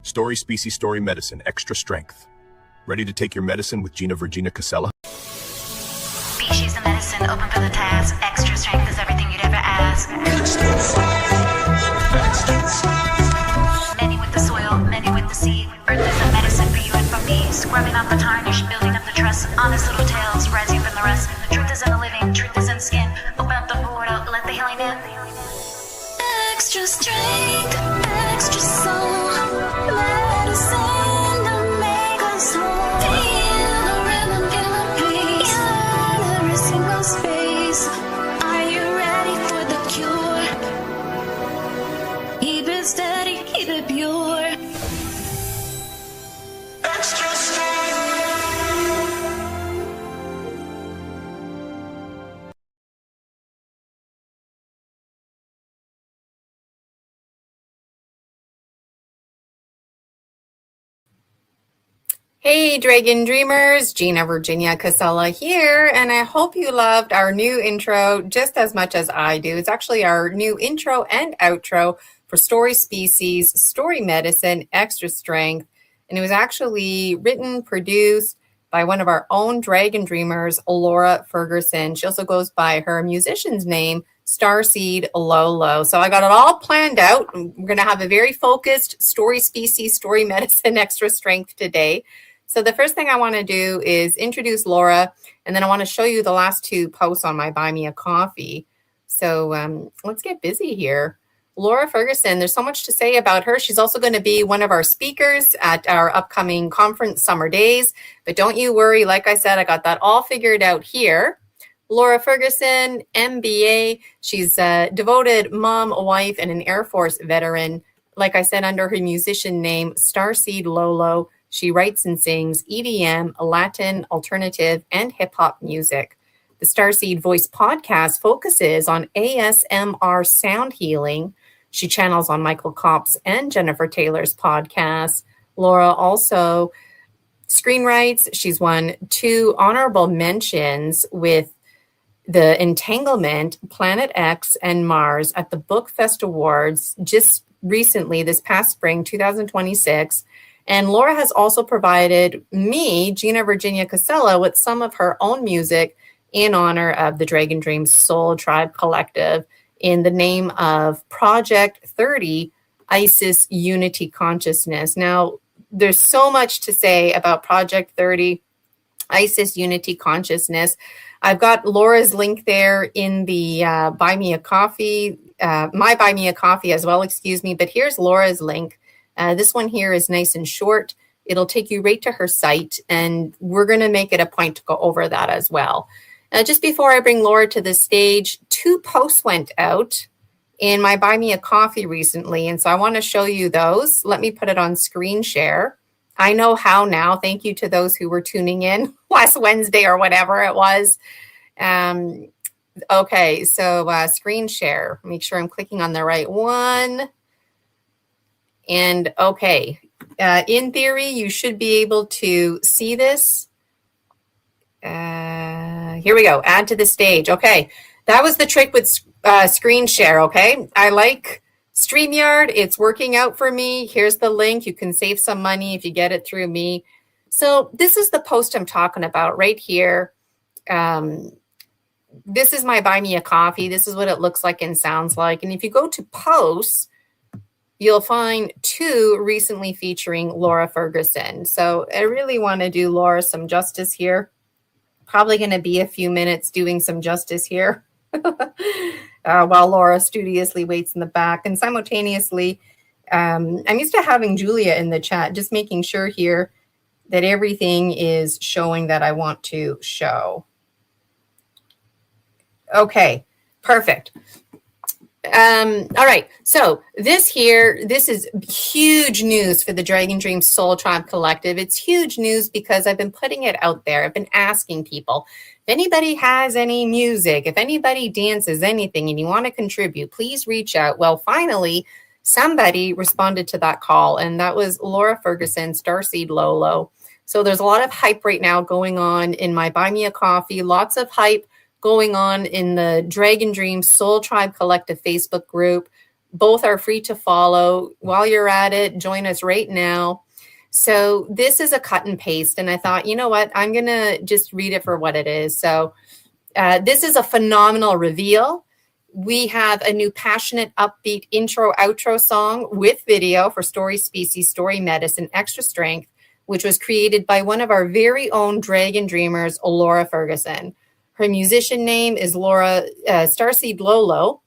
Story Species Story Medicine Extra Strength. Ready to take your medicine with Gina Casella? Species of medicine, open for the task. Extra strength is everything you'd ever ask. Many with the soil, many with the sea. Earth is a medicine for you and for me. Scrubbing out the tarnish, building up the trust. Honest little tales, rising from the rust. The truth is in the living, truth is in skin. Open up the portal, let the healing in. Extra strength, extra soul. Medicine to make us whole. Feel the rhythm, feel the pace. In every single space. Are you ready for the cure? Keep it steady, keep it pure. Extra strength. Hey Dragon Dreamers, Gina Casella here, and I hope you loved our new intro just as much as I do. It's actually our new intro and outro for Story Species, Story Medicine, Extra Strength, and it was actually written, produced by one of our own Dragon Dreamers, Laura Ferguson. She also goes by her musician's name, Starseed Lolo. So I got it all planned out. We're going to have a very focused Story Species, Story Medicine, Extra Strength today. So the first thing I want to do is introduce Laura, and then I want to show you the last two posts on my Buy Me a Coffee. So let's get busy here. Laura Ferguson, there's so much to say about her. She's also going to be one of our speakers at our upcoming conference, Summer Days. But don't you worry. Like I said, I got that all figured out here. Laura Ferguson, MBA. She's a devoted mom, wife, and an Air Force veteran. Like I said, under her musician name, Starseed Lolo. She writes and sings EDM, Latin, alternative, and hip-hop music. The Starseed Voice podcast focuses on ASMR sound healing. She channels on Michael Kopp's and Jennifer Taylor's podcasts. Laura also screenwrites. She's won 2 honorable mentions with The Entanglement, Planet X, and Mars at the Book Fest Awards just recently, this past spring, 2026. And Laura has also provided me, Gina Casella, with some of her own music in honor of the Dragon Dream Soul Tribe Collective in the name of Project 30, Isis Unity Consciousness. Now, there's so much to say about Project 30, Isis Unity Consciousness. I've got Laura's link there in the Buy Me a Coffee, my Buy Me a Coffee as well, excuse me. But here's Laura's link. This one here is nice and short. It'll take you right to her site, and we're going to make it a point to go over that as well. Just before I bring Laura to the stage, 2 posts went out in my Buy Me a Coffee recently, and so I want to show you those. Let me put it on screen share. I know how now. Thank you to those who were tuning in last Wednesday or whatever it was. Okay, so screen share. Make sure I'm clicking on the right one. And okay, in theory, you should be able to see this. Here we go, add to the stage. Okay, that was the trick with screen share, okay? I like StreamYard, it's working out for me. Here's the link, you can save some money if you get it through me. So this is the post I'm talking about right here. This is my Buy Me a Coffee. This is what it looks like and sounds like. And if you go to posts, you'll find 2 recently featuring Laura Ferguson. So I really want to do Laura some justice here. Probably going to be a few minutes doing some justice here while Laura studiously waits in the back. And simultaneously, I'm used to having Julia in the chat, just making sure here that everything is showing that I want to show. Okay, perfect. All right, so this is huge news for the Dragon Dream Soul Tribe Collective. It's huge news because I've been putting it out there. I've been asking people, if anybody has any music, if anybody dances anything and you want to contribute, please reach out. Well, finally, somebody responded to that call, and that was Laura Ferguson, Starseed Lolo. So there's a lot of hype right now going on in my Buy Me a Coffee, lots of hype going on in the Dragon Dream Soul Tribe Collective Facebook group. Both are free to follow. While you're at it, join us right now. So this is a cut and paste. And I thought, you know what? I'm going to just read it for what it is. So this is a phenomenal reveal. We have a new passionate, upbeat intro, outro song with video for Story Species, Story Medicine, Extra Strength, which was created by one of our very own Dragon Dreamers, Laura Ferguson. Her musician name is Laura Starseed Lolo.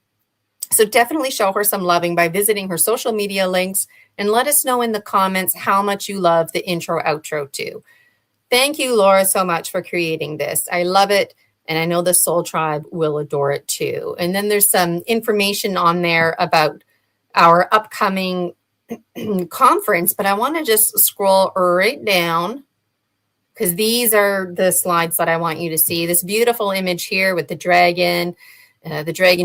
So definitely show her some loving by visiting her social media links and let us know in the comments how much you love the intro, outro too. Thank you, Laura, so much for creating this. I love it. And I know the Soul Tribe will adore it too. And then there's some information on there about our upcoming conference, but I want to just scroll right down because these are the slides that I want you to see. This beautiful image here with the Dragon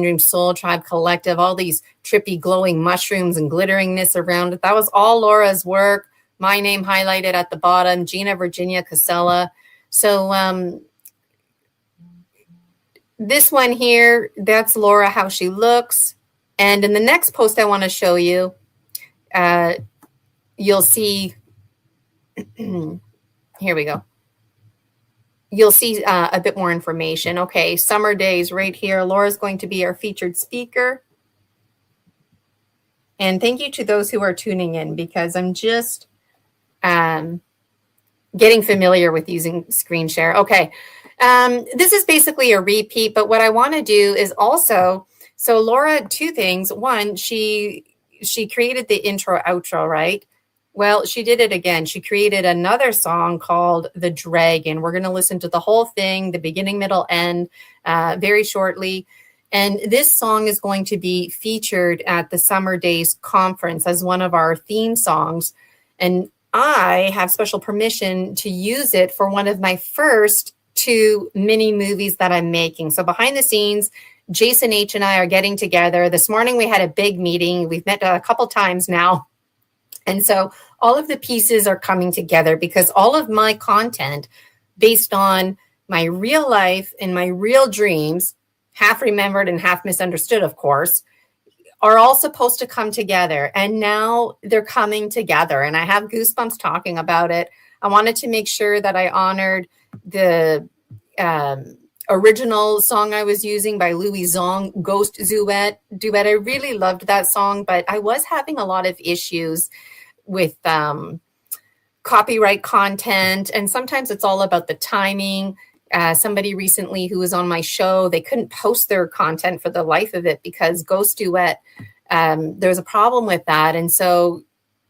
Dream Soul Tribe Collective, all these trippy glowing mushrooms and glitteringness around it. That was all Laura's work. My name highlighted at the bottom, Gina, Virginia, Casella. So this one here, that's Laura, how she looks. And in the next post I want to show you, you'll see, here we go. You'll see a bit more information. Okay, summer days right here. Laura's going to be our featured speaker. And thank you to those who are tuning in because I'm just getting familiar with using screen share. Okay, this is basically a repeat, but what I want to do is also, so Laura, two things. One, she created the intro, outro, right? Well, she did it again. She created another song called The Dragon. We're going to listen to the whole thing, the beginning, middle, end, very shortly. And this song is going to be featured at the Summer Days Conference as one of our theme songs. And I have special permission to use it for one of my first 2 mini movies that I'm making. So behind the scenes, Jason H. and I are getting together. This morning we had a big meeting. We've met a couple times now. And so all of the pieces are coming together because all of my content based on my real life and my real dreams, half remembered and half misunderstood, of course, are all supposed to come together. And now they're coming together. And I have goosebumps talking about it. I wanted to make sure that I honored the original song I was using by Louis Zong, Ghost Duet. I really loved that song, but I was having a lot of issues with copyright content. And sometimes it's all about the timing. Somebody recently who was on my show, they couldn't post their content for the life of it because Ghost Duet, there's a problem with that. And so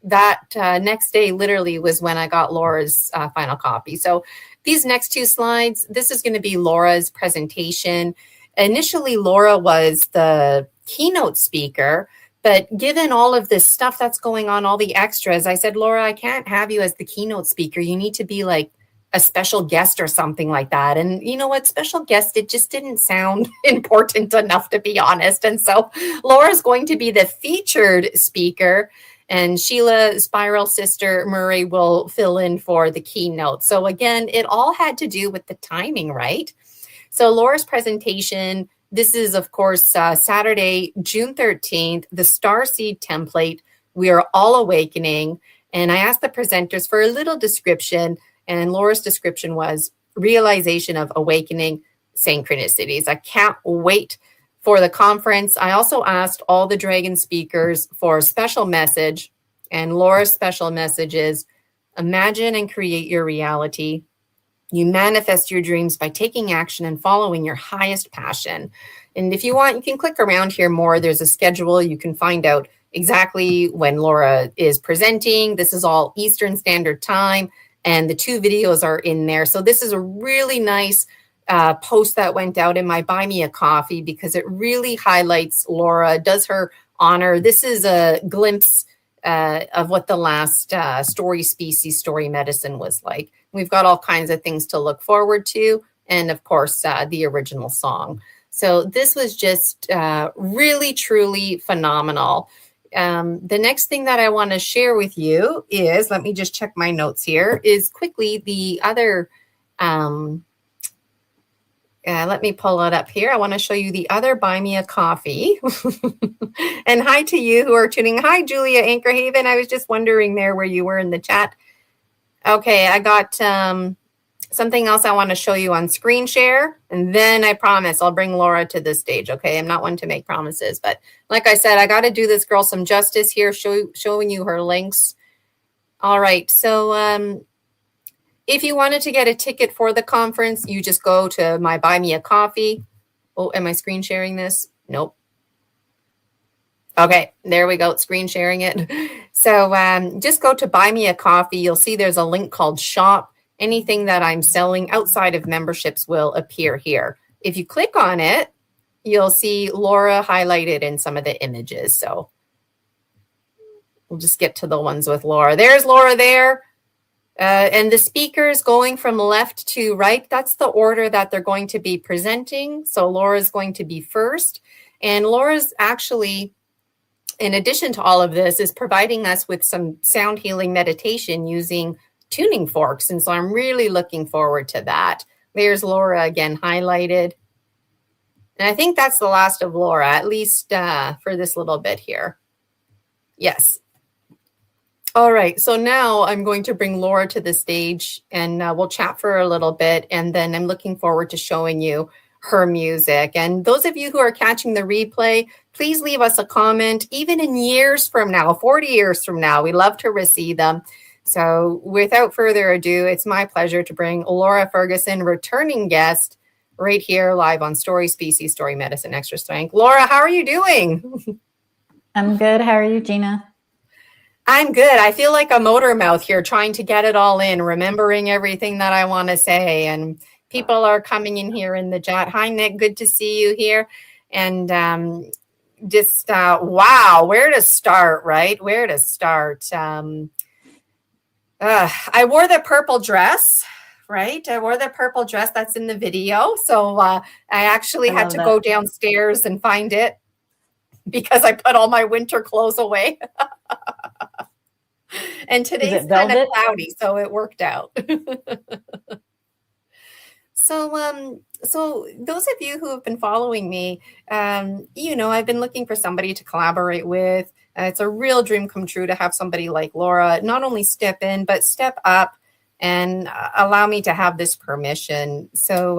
that next day literally was when I got Laura's final copy. So these next 2 slides, this is going to be Laura's presentation. Initially, Laura was the keynote speaker, but given all of this stuff that's going on, all the extras, I said, Laura, I can't have you as the keynote speaker. You need to be like a special guest or something like that. And you know what? Special guest, it just didn't sound important enough, to be honest. And so Laura's going to be the featured speaker. And Sheila, Spiral Sister Murray will fill in for the keynote. So again, it all had to do with the timing, right? So Laura's presentation, this is, of course, Saturday, June 13th, the Starseed template. We are all awakening. And I asked the presenters for a little description. And Laura's description was realization of awakening synchronicities. I can't wait for the conference. I also asked all the Dragon speakers for a special message. And Laura's special message is, imagine and create your reality. You manifest your dreams by taking action and following your highest passion. And if you want, you can click around here more. There's a schedule. You can find out exactly when Laura is presenting. This is all Eastern Standard Time. And the 2 videos are in there. So this is a really nice post that went out in my Buy Me a Coffee because it really highlights Laura, does her honor. This is a glimpse of what the last Story Species, Story Medicine was like. We've got all kinds of things to look forward to. And of course, the original song. So this was just really, truly phenomenal. The next thing that I want to share with you is, let me just check my notes here, is quickly the other Let me pull it up here. I want to show you the other Buy Me a Coffee. And hi to you who are tuning. Hi, Julia Anchor Haven. I was just wondering there where you were in the chat. Okay, I got something else I want to show you on screen share. And then I promise I'll bring Laura to the stage. Okay, I'm not one to make promises. But like I said, I got to do this girl some justice here, showing you her links. All right, so if you wanted to get a ticket for the conference, you just go to my Buy Me a Coffee. Oh, am I screen sharing this? Nope. Okay, there we go, screen sharing it. So just go to Buy Me a Coffee. You'll see there's a link called Shop. Anything that I'm selling outside of memberships will appear here. If you click on it, you'll see Laura highlighted in some of the images. So we'll just get to the ones with Laura. There's Laura there. And the speakers going from left to right, that's the order that they're going to be presenting. So Laura's going to be first. And Laura's actually, in addition to all of this, is providing us with some sound healing meditation using tuning forks. And so I'm really looking forward to that. There's Laura again highlighted. And I think that's the last of Laura, at least for this little bit here. Yes. All right, so now I'm going to bring Laura to the stage and we'll chat for a little bit. And then I'm looking forward to showing you her music. And those of you who are catching the replay, please leave us a comment, even in years from now, 40 years from now. We love to receive them. So without further ado, it's my pleasure to bring Laura Ferguson, returning guest, right here live on Story Species, Story Medicine, Extra Strength. Laura, how are you doing? I'm good. How are you, Gina? I'm good. I feel like a motor mouth here trying to get it all in, remembering everything that I want to say. And people are coming in here in the chat. Hi, Nick. Good to see you here. And wow, where to start, right? Where to start? I wore the purple dress, right? I wore the purple dress that's in the video. So I actually had to go downstairs and find it because I put all my winter clothes away. And today's kind of cloudy, so it worked out. So those of you who have been following me, I've been looking for somebody to collaborate with. It's a real dream come true to have somebody like Laura not only step in, but step up and allow me to have this permission. So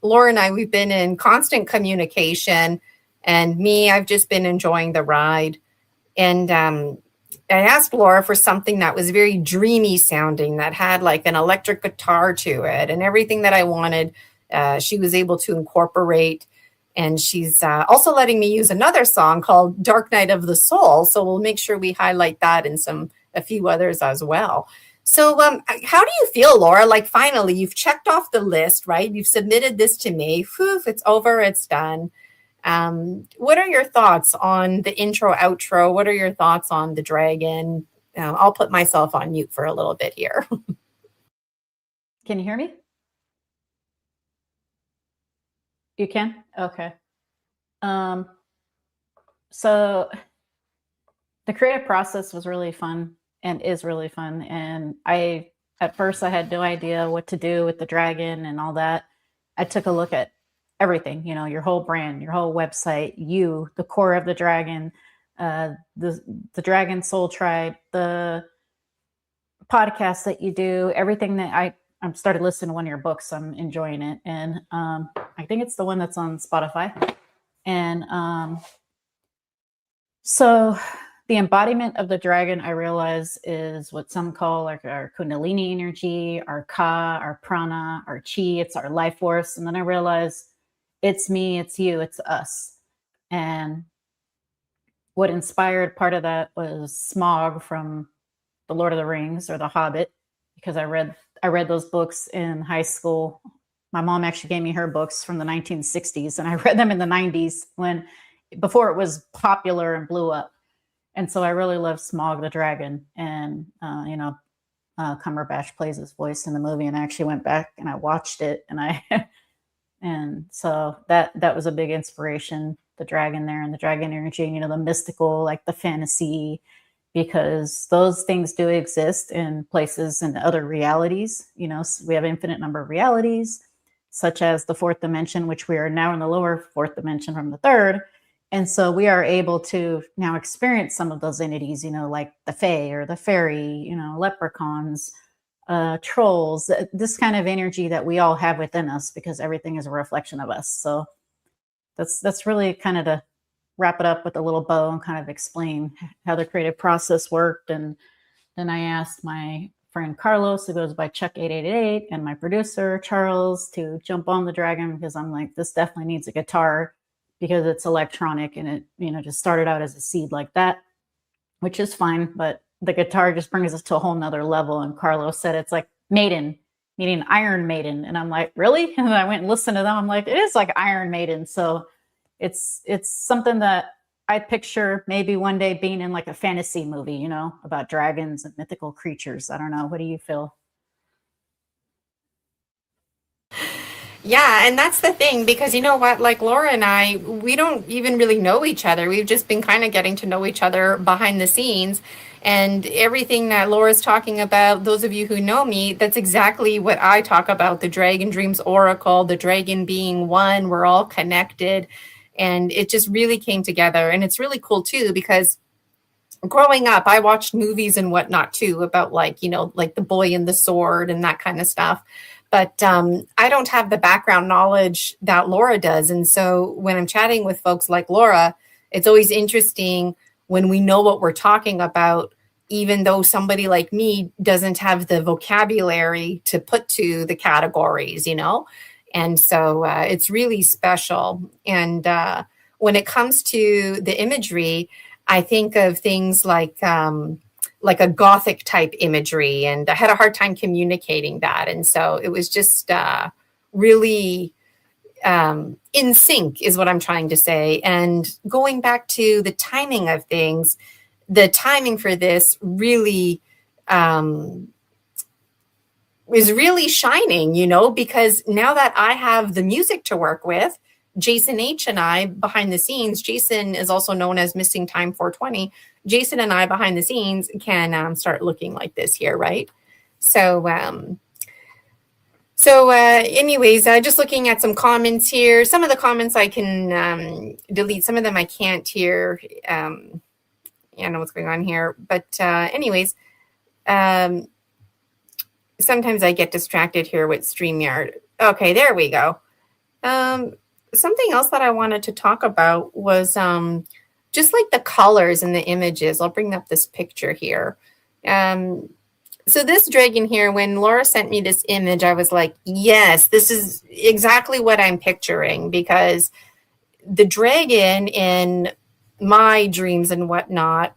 Laura and I, we've been in constant communication, and I've just been enjoying the ride. And I asked Laura for something that was very dreamy sounding, that had like an electric guitar to it, and everything that I wanted, she was able to incorporate. And she's also letting me use another song called Dark Night of the Soul. So we'll make sure we highlight that and a few others as well. So how do you feel, Laura? Like finally, you've checked off the list, right? You've submitted this to me. Whew, it's over, it's done. What are your thoughts on the intro, outro? What are your thoughts on the dragon? I'll put myself on mute for a little bit here. Can you hear me? You can? Okay. So the creative process was really fun and is really fun. And at first I had no idea what to do with the dragon and all that. I took a look at everything, your whole brand, your whole website, the core of the dragon, the Dragon Soul Tribe, the podcast that you do, everything that I started listening to one of your books. I'm enjoying it. And I think it's the one that's on Spotify. And so the embodiment of the dragon, I realize, is what some call our Kundalini energy, our Ka, our Prana, our Chi. It's our life force. And then I realized it's me, it's you, it's us. And what inspired part of that was Smaug from The Lord of the Rings or The Hobbit, because I read those books in high school. My mom actually gave me her books from the 1960s, and I read them in the 90s before it was popular and blew up. And so I really love Smaug the dragon, and Cumberbatch plays his voice in the movie. And I actually went back and I watched it, and so that was a big inspiration. The dragon there and the dragon energy, the mystical, like the fantasy, because those things do exist in places and other realities. We have infinite number of realities. such as the fourth dimension, which we are now in the lower fourth dimension from the third. And so we are able to now experience some of those entities, like the fae or the fairy, leprechauns, trolls, this kind of energy that we all have within us, because everything is a reflection of us. So that's really kind of to wrap it up with a little bow and kind of explain how the creative process worked. And then I asked my friend Carlos, who goes by Chuck 888, and my producer Charles to jump on the dragon, because I'm like, this definitely needs a guitar because it's electronic, and it just started out as a seed like that, which is fine, but the guitar just brings us to a whole nother level. And Carlos said it's like Maiden, meaning Iron Maiden. And I'm like, really? And then I went and listened to them. I'm like, it is like Iron Maiden. So it's something that I picture maybe one day being in like a fantasy movie, about dragons and mythical creatures. I don't know. What do you feel? Yeah, and that's the thing, because you know what, like Laura and I, we don't even really know each other. We've just been kind of getting to know each other behind the scenes. And everything that Laura's talking about, those of you who know me, that's exactly what I talk about. The Dragon Dreams Oracle, the dragon being one, we're all connected. And it just really came together. And it's really cool too, because growing up, I watched movies and whatnot too about like The Boy and the Sword and that kind of stuff. But I don't have the background knowledge that Laura does. And so when I'm chatting with folks like Laura, it's always interesting when we know what we're talking about, even though somebody like me doesn't have the vocabulary to put to the categories, And so it's really special. And when it comes to the imagery, I think of things like a Gothic type imagery, and I had a hard time communicating that. And so it was just really in sync is what I'm trying to say. And going back to the timing of things, the timing for this really is really shining, because now that I have the music to work with, Jason H and I behind the scenes, Jason is also known as Missing Time 420. Jason and I behind the scenes can start looking like this here, right? So anyways, just looking at some comments here. Some of the comments I can delete. Some of them I can't here. I know what's going on here. But anyways, sometimes I get distracted here with StreamYard. Okay, there we go. Something else that I wanted to talk about was just like the colors and the images. I'll bring up this picture here. So this dragon here, when Laura sent me this image, I was like, yes, this is exactly what I'm picturing, because the dragon in my dreams and whatnot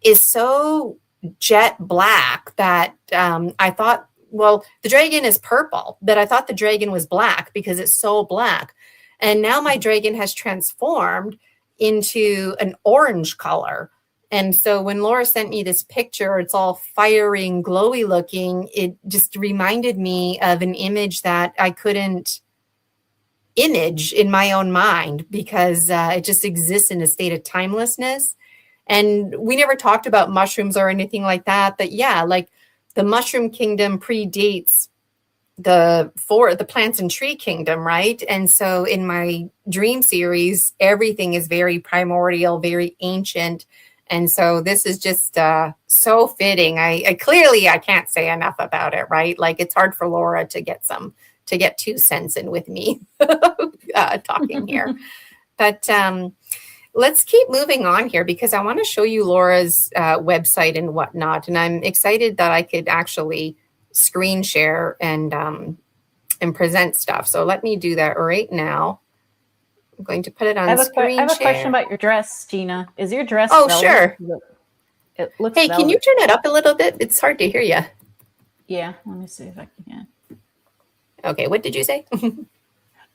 is so jet black that I thought, well, the dragon is purple, but I thought the dragon was black because it's so black. And now my dragon has transformed into an orange color. And so when Laura sent me this picture, it's all fiery and glowy looking. It just reminded me of an image that I couldn't image in my own mind, because it just exists in a state of timelessness. And we never talked about mushrooms or anything like that. But yeah, like the mushroom kingdom predates the plants and tree kingdom, right? And so in my dream series, everything is very primordial, very ancient. And so this is just so fitting. I clearly can't say enough about it, right? Like it's hard for Laura to get 2 cents in with me talking here. But let's keep moving on here, because I want to show you Laura's website and whatnot. And I'm excited that I could actually screen share and present stuff. So let me do that right now. I'm going to put it on screen share. I have a question about your dress, Gina. Is your dress velvet? Sure. It looks Hey, velvet. Can you turn it up a little bit? It's hard to hear you. Yeah, let me see if I can. Okay, what did you say?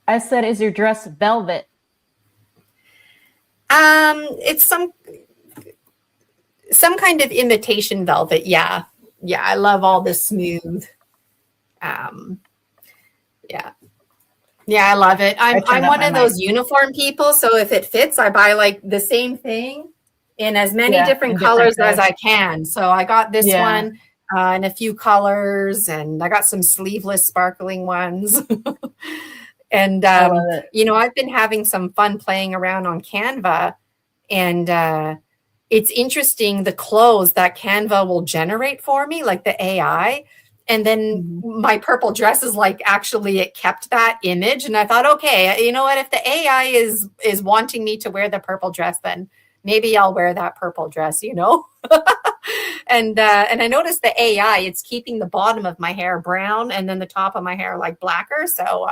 I said, is your dress velvet? It's some kind of imitation velvet. Yeah. I love all the smooth. Yeah, I love it. I'm one of those uniform people. So if it fits, I buy like the same thing in as many different colors as I can. So I got this one. in a few colors, and I got some sleeveless sparkling ones. And, I love it. I've been having some fun playing around on Canva, and it's interesting the clothes that Canva will generate for me, like the AI. And then my purple dress is like, actually, it kept that image. And I thought, okay, you know what? If the AI is wanting me to wear the purple dress, then maybe I'll wear that purple dress, And I noticed the AI, it's keeping the bottom of my hair brown and then the top of my hair like blacker. So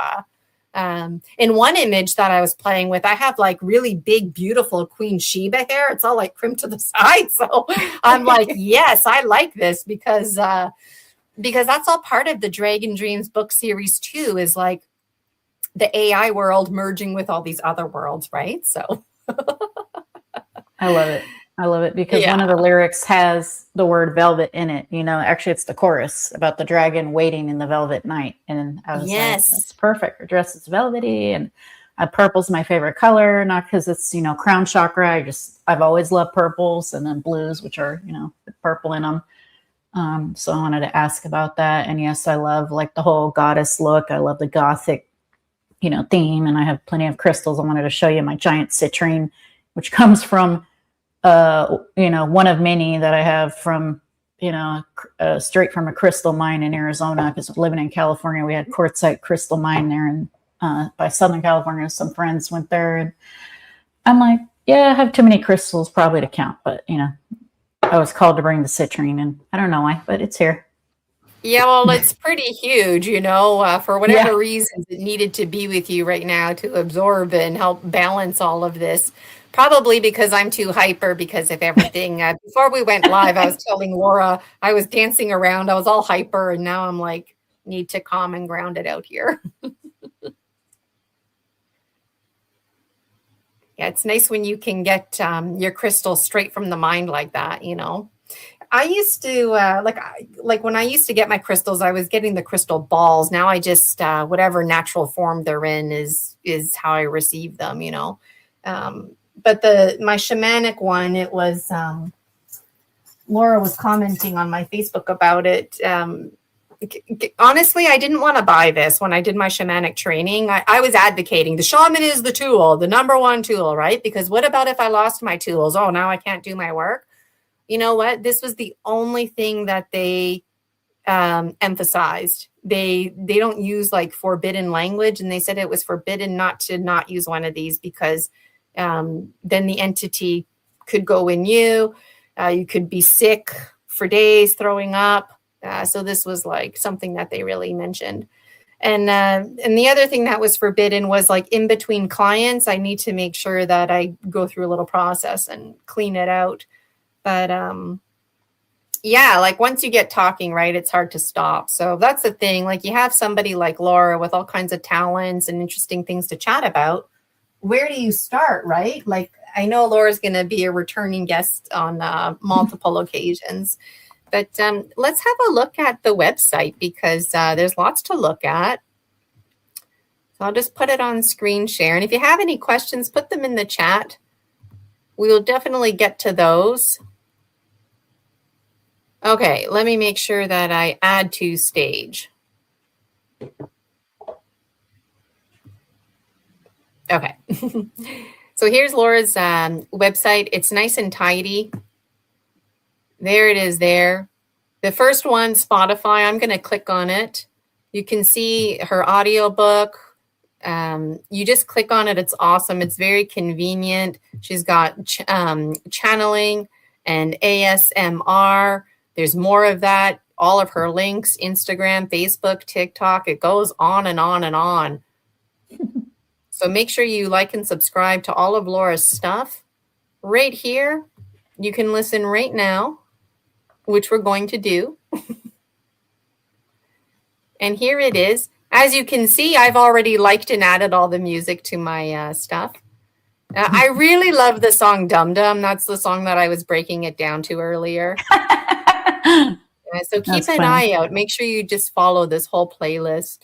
in one image that I was playing with, I have like really big, beautiful Queen Sheba hair. It's all like crimped to the side. So I'm like, yes, I like this because that's all part of the Dragon Dreams book series too, is like the AI world merging with all these other worlds, right? So I love it. I love it because one of the lyrics has the word velvet in it. Actually, it's the chorus about the dragon waiting in the velvet night. And I was like, that's perfect. Her dress is velvety, and purple's my favorite color, not because it's, crown chakra. I've always loved purples, and then blues, which are, purple in them. So I wanted to ask about that. And yes, I love like the whole goddess look. I love the gothic, theme, and I have plenty of crystals. I wanted to show you my giant citrine, which comes from one of many that I have from, straight from a crystal mine in Arizona, because living in California, we had quartzite crystal mine there, and by Southern California, some friends went there, and I'm like, yeah, I have too many crystals probably to count, but I was called to bring the citrine, and I don't know why, but it's here. Yeah, well, it's pretty huge, for whatever reasons it needed to be with you right now to absorb and help balance all of this. Probably because I'm too hyper because of everything. Before we went live, I was telling Laura I was dancing around. I was all hyper, and now I'm like, need to calm and ground it out here. Yeah, it's nice when you can get your crystal straight from the mind like that, I used to like when I used to get my crystals, I was getting the crystal balls. Now I just whatever natural form they're in is how I receive them, But my shamanic one, it was Laura was commenting on my Facebook about it. Honestly, I didn't want to buy this when I did my shamanic training. I was advocating the shaman is the tool, the number one tool, right? Because what about if I lost my tools? Oh, now I can't do my work. You know what? This was the only thing that they emphasized. They don't use like forbidden language, and they said it was forbidden not use one of these because then the entity could go in you. You could be sick for days, throwing up. So this was like something that they really mentioned. And the other thing that was forbidden was like in between clients, I need to make sure that I go through a little process and clean it out. But like once you get talking, right, it's hard to stop. So that's the thing. Like you have somebody like Laura with all kinds of talents and interesting things to chat about. Where do you start, right? Like I know Laura's going to be a returning guest on multiple occasions. But let's have a look at the website because there's lots to look at. So I'll just put it on screen share. And if you have any questions, put them in the chat. We will definitely get to those. Okay, let me make sure that I add to stage. Okay. So here's Laura's website. It's nice and tidy. There it is there. The first one, Spotify, I'm going to click on it. You can see her audiobook. You just click on it. It's awesome. It's very convenient. She's got channeling and ASMR. There's more of that. All of her links, Instagram, Facebook, TikTok. It goes on and on and on. So make sure you like and subscribe to all of Laura's stuff. Right here, you can listen right now, which we're going to do. And here it is. As you can see, I've already liked and added all the music to my stuff. I really love the song Dum Dum. That's the song that I was breaking it down to earlier. So keep an eye out. Make sure you just follow this whole playlist.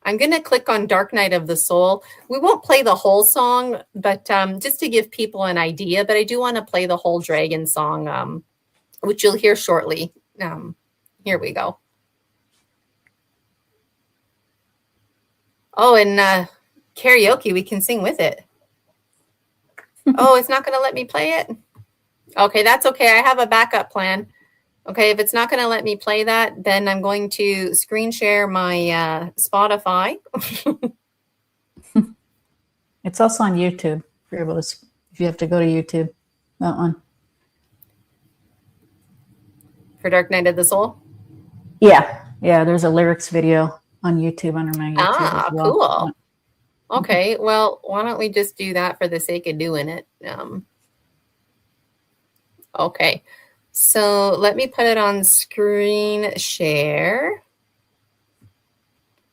I'm going to click on Dark Night of the Soul. We won't play the whole song, but just to give people an idea. But I do want to play the whole dragon song, which you'll hear shortly. Here we go. Oh, and karaoke, we can sing with it. Oh, it's not going to let me play it? Okay, that's okay. I have a backup plan. Okay, if it's not going to let me play that, then I'm going to screen share my Spotify. It's also on YouTube. If you have to go to YouTube, that one. For Dark Night of the Soul? Yeah. There's a lyrics video on YouTube under my YouTube as well. Cool. Okay, well, why don't we just do that for the sake of doing it? Okay, so let me put it on screen share.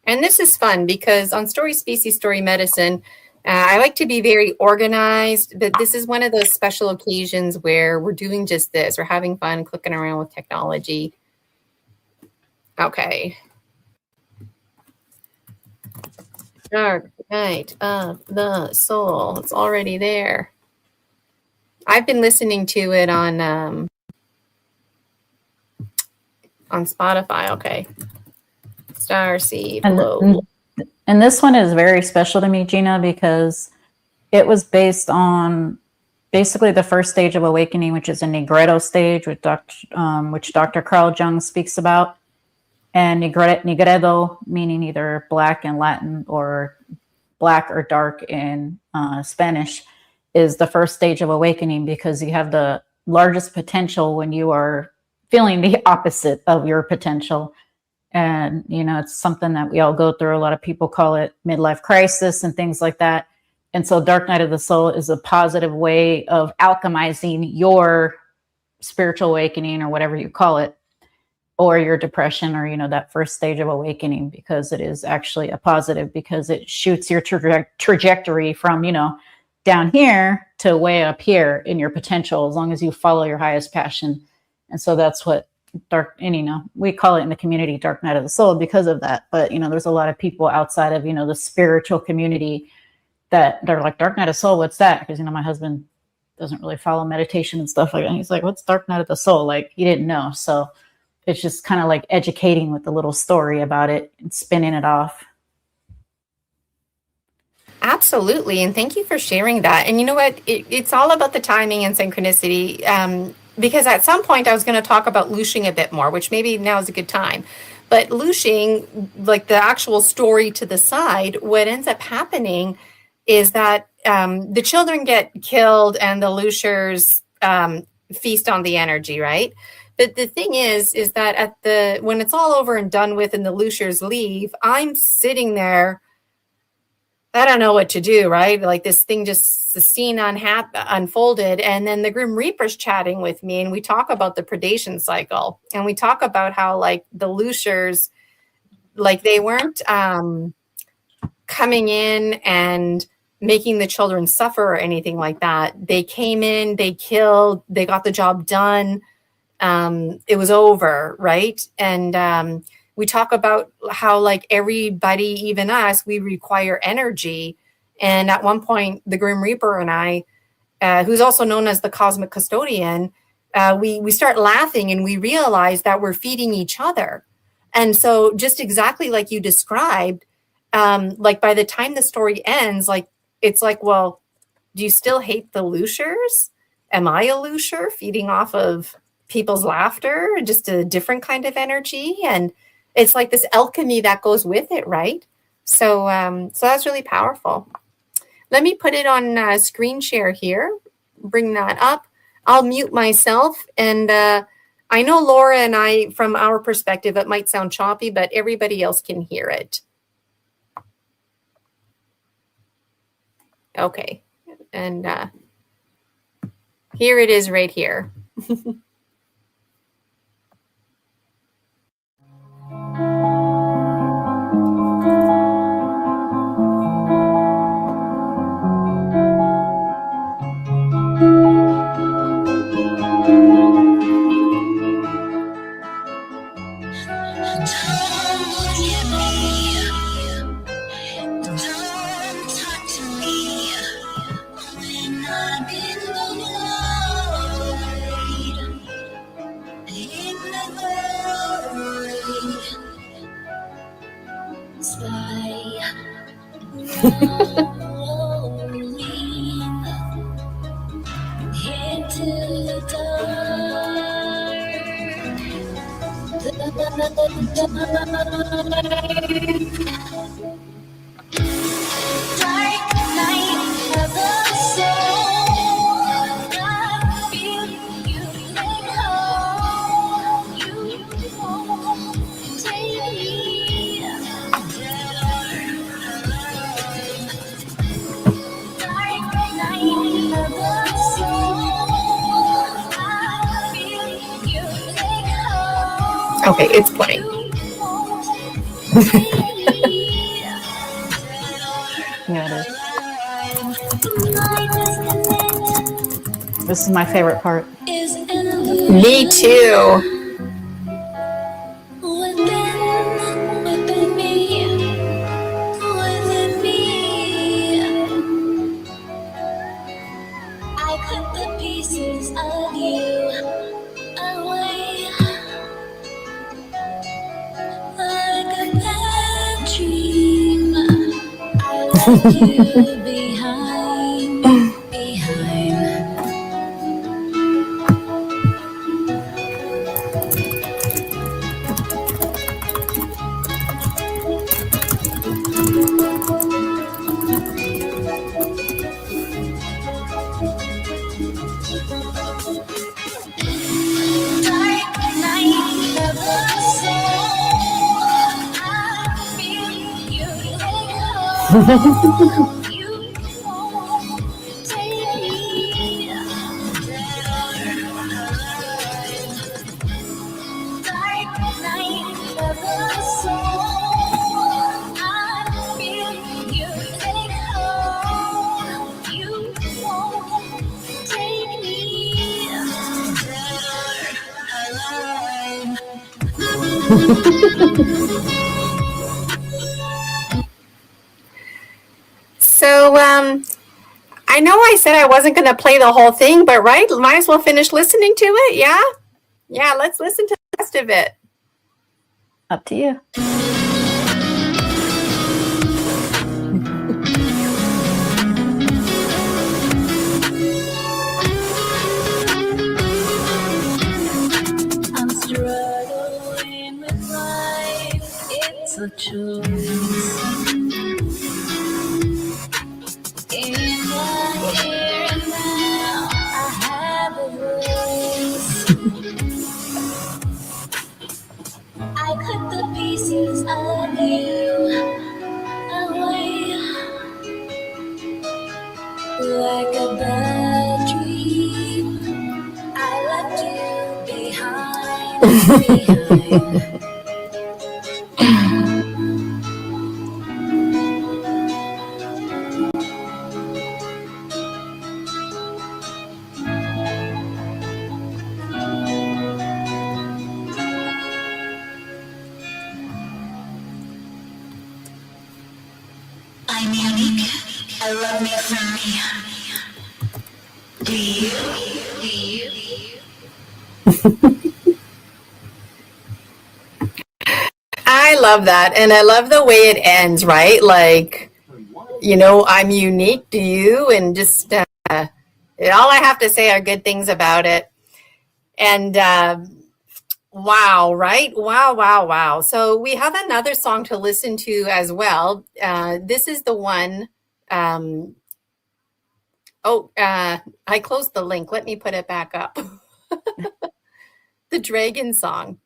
And this is fun because on Story Species, Story Medicine, I like to be very organized, but this is one of those special occasions where we're doing just this. We're having fun clicking around with technology. Okay. Dark Night of the Soul. It's already there. I've been listening to it on Spotify. Okay. Starseed. Hello. And this one is very special to me, Gina, because it was based on basically the first stage of awakening, which is a Negretto stage, which Dr. Carl Jung speaks about. And Negretto, meaning either black in Latin or black or dark in Spanish, is the first stage of awakening because you have the largest potential when you are feeling the opposite of your potential. And, it's something that we all go through. A lot of people call it midlife crisis and things like that. And so Dark Night of the Soul is a positive way of alchemizing your spiritual awakening or whatever you call it, or your depression or, that first stage of awakening, because it is actually a positive, because it shoots your trajectory from, down here to way up here in your potential, as long as you follow your highest passion. And so that's what we call it in the community Dark Night of the Soul because of that. But, there's a lot of people outside of, the spiritual community that they're like, Dark Night of Soul, what's that? Because, my husband doesn't really follow meditation and stuff like that. And he's like, what's Dark Night of the Soul? Like, he didn't know. So it's just kind of like educating with a little story about it and spinning it off. Absolutely. And thank you for sharing that. And you know what? It's all about the timing and synchronicity. Because at some point I was going to talk about looshing a bit more, which maybe now is a good time. But looshing, like the actual story to the side, what ends up happening is that the children get killed and the looshers feast on the energy, right? But the thing is that when it's all over and done with and the looshers leave, I'm sitting there. I don't know what to do, right? Like this thing, just the scene unfolded. And then the Grim Reaper's chatting with me and we talk about the predation cycle. And we talk about how like the looshers, like they weren't coming in and making the children suffer or anything like that. They came in, they killed, they got the job done. It was over, right? And we talk about how like everybody, even us, we require energy. And at one point, the Grim Reaper and I, who's also known as the Cosmic Custodian, we start laughing and we realize that we're feeding each other. And so just exactly like you described, like by the time the story ends, like it's like, well, do you still hate the looshers? Am I a loosher feeding off of people's laughter, just a different kind of energy? And it's like this alchemy that goes with it, right? So that's really powerful. Let me put it on screen share here. Bring that up. I'll mute myself. And I know Laura and I, from our perspective, it might sound choppy, but everybody else can hear it. Okay. And here it is right here. Okay, it's playing. Yeah, it is. This is my favorite part. Me too. I put the pieces of you away like a bad dream. I left you behind. Dark night of the soul. I feel you echo. You won't take me down. Dark night of the soul. I feel you echo. You won't take me So, I know I said I wasn't going to play the whole thing, but right, might as well finish listening to it. Yeah? Yeah, let's listen to the rest of it. Up to you. I'm struggling with life. It's a choice. In the here and now, I have a voice. I cut the pieces of you away like a bad dream. I left you behind. I'm unique. I love me for me. Do you? I love that. And I love the way it ends, right? Like, you know, I'm unique to you, and just all I have to say are good things about it. And wow, right? Wow. So we have another song to listen to as well. This is the one. I closed the link. Let me put it back up. The Dragon song.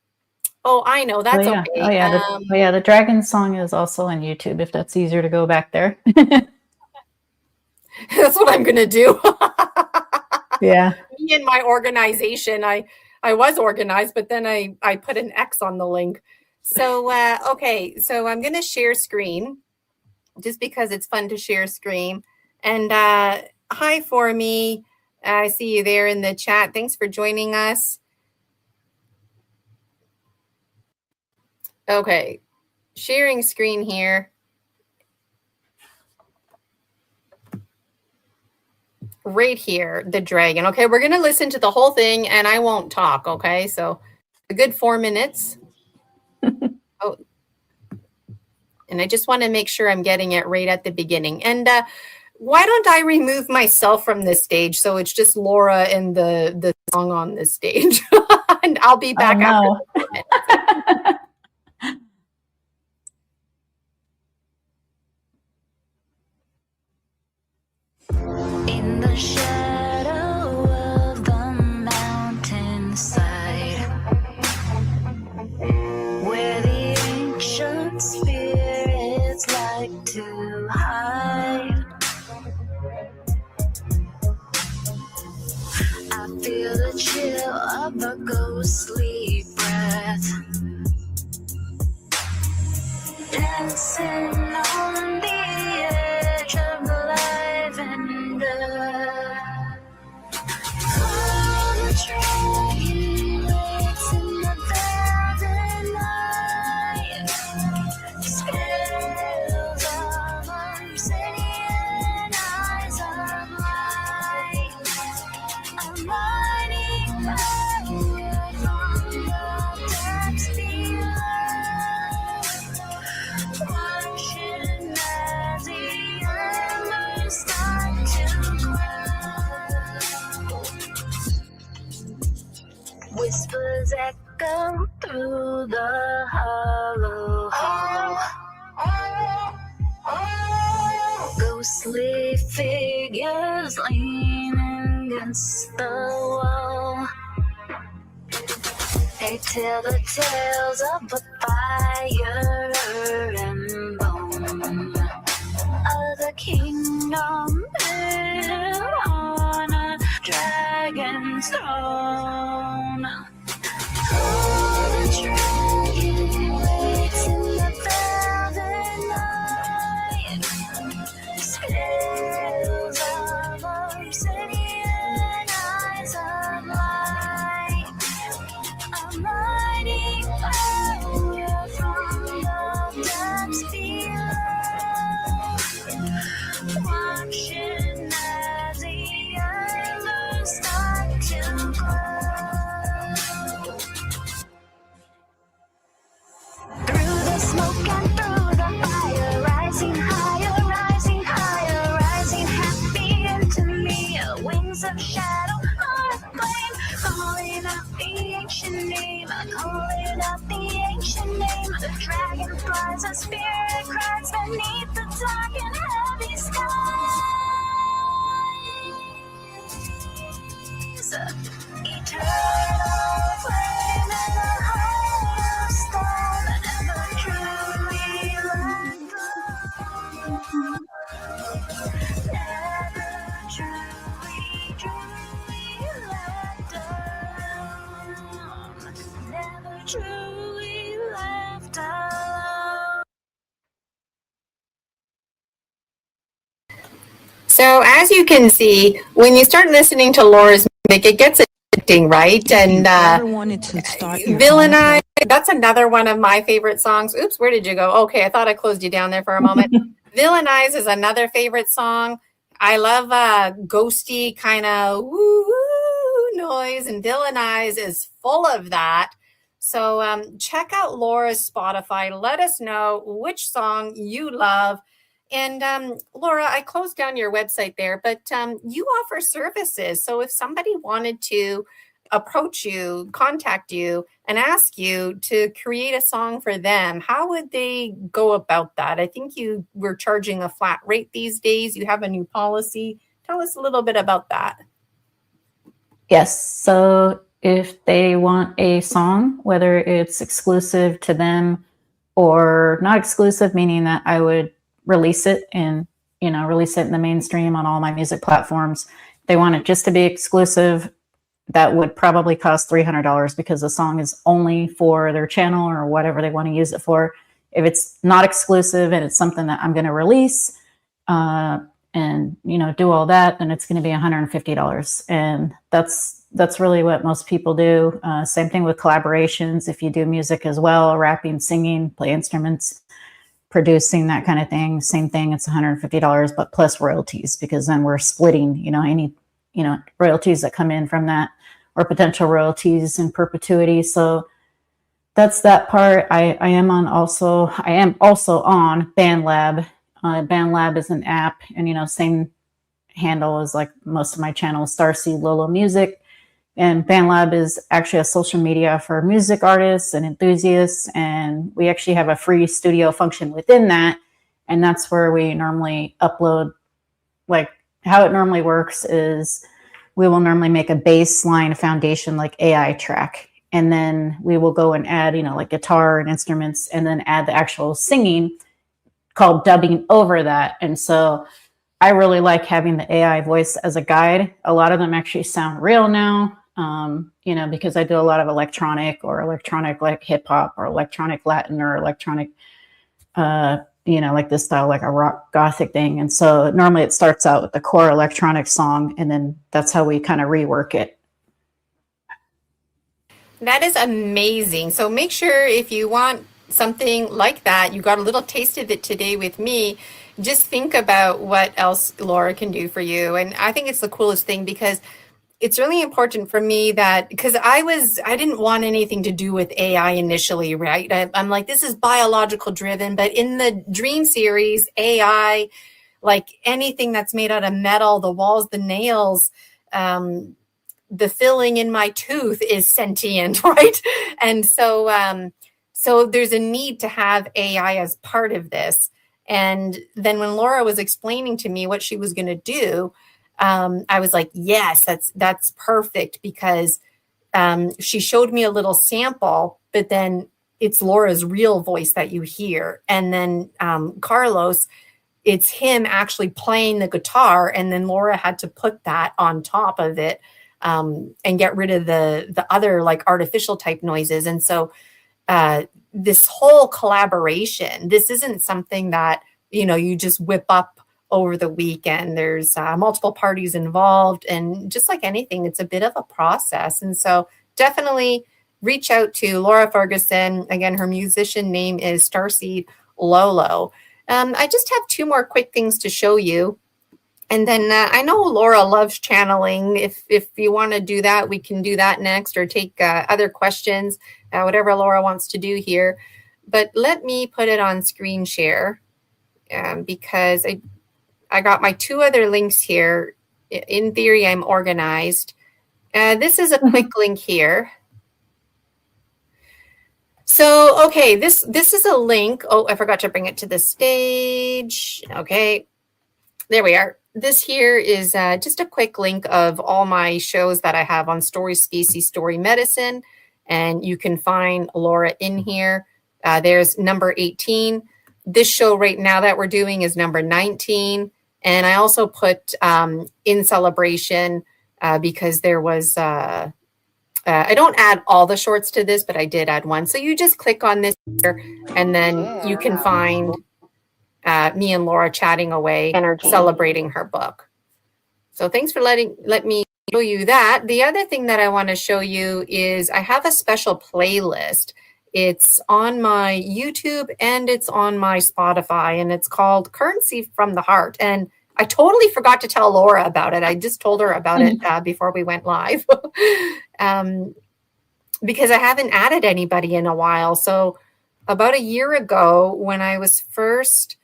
Oh, I know. That's okay. The Dragon song is also on YouTube if that's easier to go back there. That's what I'm going to do. Yeah. Me and my organization, I was organized, but then I put an X on the link. So, okay. So I'm going to share screen just because it's fun to share screen. And hi, For Me. I see you there in the chat. Thanks for joining us. Okay. Sharing screen here. Right here, the dragon. Okay, we're going to listen to the whole thing and I won't talk, okay? So a good 4 minutes. Oh, and I just want to make sure I'm getting it right at the beginning. And why don't I remove myself from this stage so it's just Laura and the song on this stage, and I'll be back after. In the shadow of the mountainside, where the ancient spirits like to hide, I feel the chill of a ghostly breath, dancing on the edge of life and death. Oh, the dragon waits in the velvet night, scales of obsidian, eyes of light, a mighty power from the depths below, watching as the embers start to glow. Whispers echo through the hollow hall, ghostly figures leaning against the wall. They tell the tales of a fire and bone, of the kingdom built on a dragon's throne. Oh, the dragon waits in the velvet night, scales of obsidian, eyes of light, a mighty power from the depths below, watching as the embers start to glow. Through the smoke and through the fire, rising higher, rising higher, rising happy into me, wings of shadow on a flame, calling out the ancient name, calling out the ancient name. The dragon flies, a spirit cries beneath the dark and heavy skies. Eternal flame in the heart of storm, never truly let go. Never truly left alone. Never truly left alone. So as you can see, when you start listening to Laura's music, it gets addicting, right? And Villainize, that's another one of my favorite songs. Oops, where did you go? Okay, I thought I closed you down there for a moment. Villainize is another favorite song. I love ghosty kind of woo noise, and Villainize is full of that. So check out Laura's Spotify. Let us know which song you love. And Laura, I closed down your website there, but you offer services. So if somebody wanted to approach you, contact you, and ask you to create a song for them, how would they go about that? I think you were charging a flat rate these days. You have a new policy. Tell us a little bit about that. Yes. So if they want a song, whether it's exclusive to them or not exclusive, meaning that I would release it in the mainstream on all my music platforms. If they want it just to be exclusive, that would probably cost $300 because the song is only for their channel or whatever they want to use it for. If it's not exclusive and it's something that I'm going to release and do all that, then it's going to be $150. And that's really what most people do. Same thing with collaborations. If you do music as well, rapping, singing, play instruments, producing, that kind of thing, same thing, it's $150, but plus royalties, because then we're splitting, any, royalties that come in from that or potential royalties in perpetuity. So that's that part. I am also on BandLab. BandLab is an app, and same handle as like most of my channels, Starseed Lolo Music. And BandLab is actually a social media for music artists and enthusiasts. And we actually have a free studio function within that. And that's where we normally upload, like how it normally works is we will normally make a baseline foundation, like AI track. And then we will go and add, like guitar and instruments, and then add the actual singing called dubbing over that. And so I really like having the AI voice as a guide. A lot of them actually sound real now, because I do a lot of electronic like hip hop or electronic Latin or electronic, like this style, like a rock gothic thing. And so normally it starts out with the core electronic song, and then that's how we kind of rework it. That is amazing. So make sure if you want something like that, you got a little taste of it today with me. Just think about what else Laura can do for you. And I think it's the coolest thing because it's really important for me that because I didn't want anything to do with AI initially, right? I'm like, this is biological driven, but in the Dream series, AI, like anything that's made out of metal, the walls, the nails, the filling in my tooth is sentient, right? And so there's a need to have AI as part of this. And then when Laura was explaining to me what she was going to do, I was like, yes, that's perfect because she showed me a little sample, but then it's Laura's real voice that you hear. And then Carlos, it's him actually playing the guitar. And then Laura had to put that on top of it and get rid of the other like artificial type noises. And so this whole collaboration, this isn't something that, you just whip up over the weekend. There's multiple parties involved. And just like anything, it's a bit of a process. And so definitely reach out to Laura Ferguson. Again, her musician name is Starseed Lolo. I just have two more quick things to show you. And then I know Laura loves channeling. If you want to do that, we can do that next or take other questions, whatever Laura wants to do here. But let me put it on screen share because I got my two other links here. In theory, I'm organized. This is a quick link here. So, okay, this is a link. Oh, I forgot to bring it to the stage. Okay, there we are. This here is just a quick link of all my shows that I have on Story Species, Story Medicine. And you can find Laura in here. There's number 18. This show right now that we're doing is number 19. And I also put in celebration because there was, I don't add all the shorts to this, but I did add one. So you just click on this here and then you can find me and Laura chatting away, celebrating her book. So thanks for let me show you that. The other thing that I want to show you is I have a special playlist. It's on my YouTube and it's on my Spotify, and it's called Currency from the Heart. And I totally forgot to tell Laura about it. I just told her about it before we went live because I haven't added anybody in a while. So about a year ago, when I was first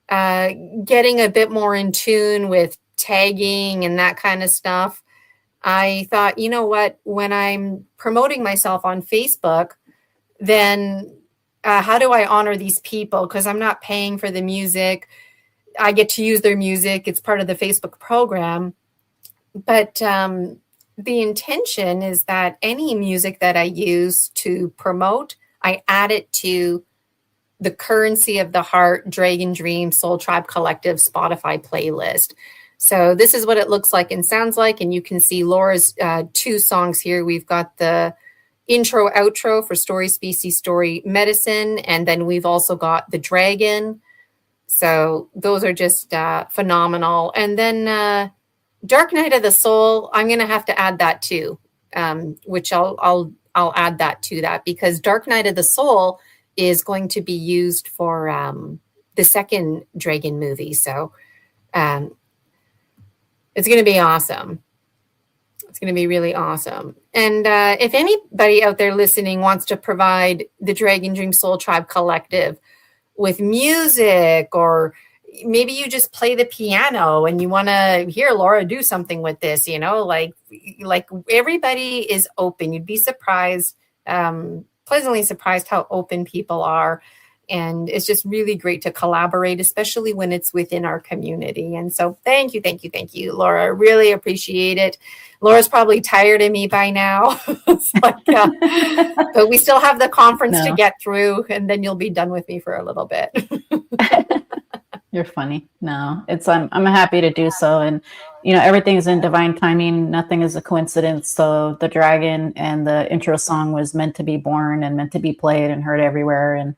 getting a bit more in tune with tagging and that kind of stuff, I thought, you know what, when I'm promoting myself on Facebook, then how do I honor these people? Because I'm not paying for the music. I get to use their music. It's part of the Facebook program. But the intention is that any music that I use to promote, I add it to the Currency of the Heart, Dragon Dream, Soul Tribe Collective Spotify playlist. So this is what it looks like and sounds like. And you can see Laura's two songs here. We've got the intro, outro for Story Species, Story Medicine. And then we've also got the Dragon. So those are just phenomenal. And then Dark Night of the Soul, I'm going to have to add that too, which I'll add that to that because Dark Night of the Soul is going to be used for the second Dragon movie. So it's going to be awesome. It's going to be really awesome. And if anybody out there listening wants to provide the Dragon Dream Soul Tribe Collective with music, or maybe you just play the piano and you want to hear Laura do something with this, like everybody is open. You'd be surprised, pleasantly surprised how open people are. And it's just really great to collaborate, especially when it's within our community. And so thank you, Laura. I really appreciate it. Laura's probably tired of me by now, but we still have the conference to get through, and then you'll be done with me for a little bit. You're funny. No, I'm happy to do so. And, everything's in divine timing. Nothing is a coincidence. So the dragon and the intro song was meant to be born and meant to be played and heard everywhere. And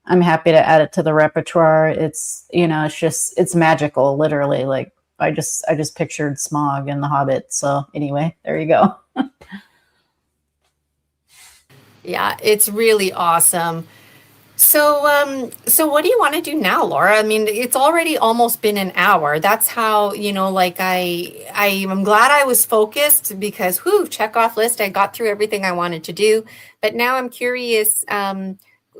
I'm happy to add it to the repertoire. It's, it's magical, literally. Like I just pictured Smaug and the Hobbit. So anyway, there you go. Yeah, it's really awesome. So what do you want to do now, Laura? I mean, it's already almost been an hour. That's how, I'm glad I was focused because, check off list. I got through everything I wanted to do. But now I'm curious,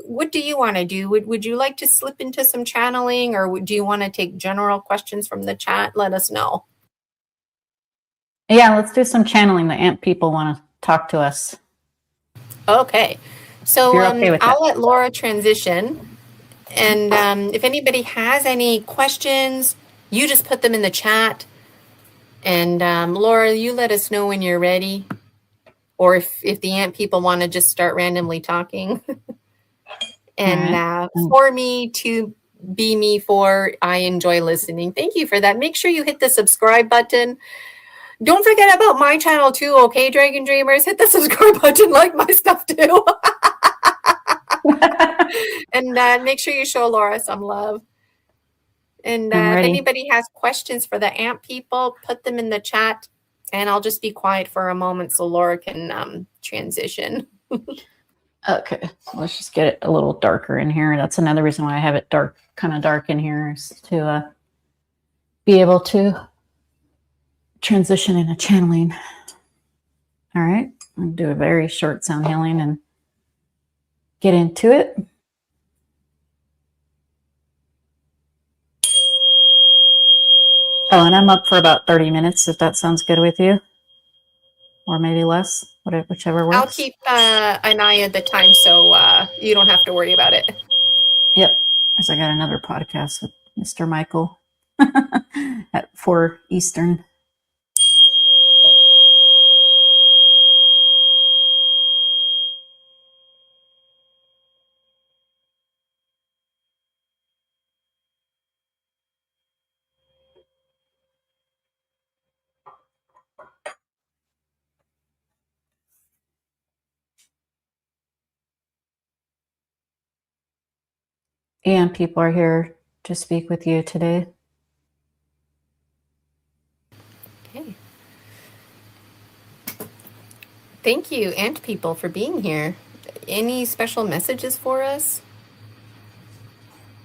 what do you want to do? Would you like to slip into some channeling, or do you want to take general questions from the chat? Let us know. Yeah, let's do some channeling. The ant people want to talk to us. Okay. So okay I'll let Laura transition. And if anybody has any questions, you just put them in the chat. And Laura, you let us know when you're ready. Or if the ant people want to just start randomly talking. And for me to be me for, I enjoy listening. Thank you for that. Make sure you hit the subscribe button. Don't forget about my channel too, okay, Dragon Dreamers? Hit the subscribe button, like my stuff too. And make sure you show Laura some love. And if anybody has questions for the ant people, put them in the chat. And I'll just be quiet for a moment so Laura can transition. Okay, so let's just get it a little darker in here. That's another reason why I have it kind of dark in here, is to be able to transition into channeling. All right, I'll do a very short sound healing and get into it. Oh, and I'm up for about 30 minutes, if that sounds good with you. Or maybe less, whichever works. I'll keep an eye at the time so you don't have to worry about it. Yep, because I got another podcast with Mr. Michael at 4 Eastern. And people are here to speak with you today. Okay. Thank you, ant people, for being here. Any special messages for us?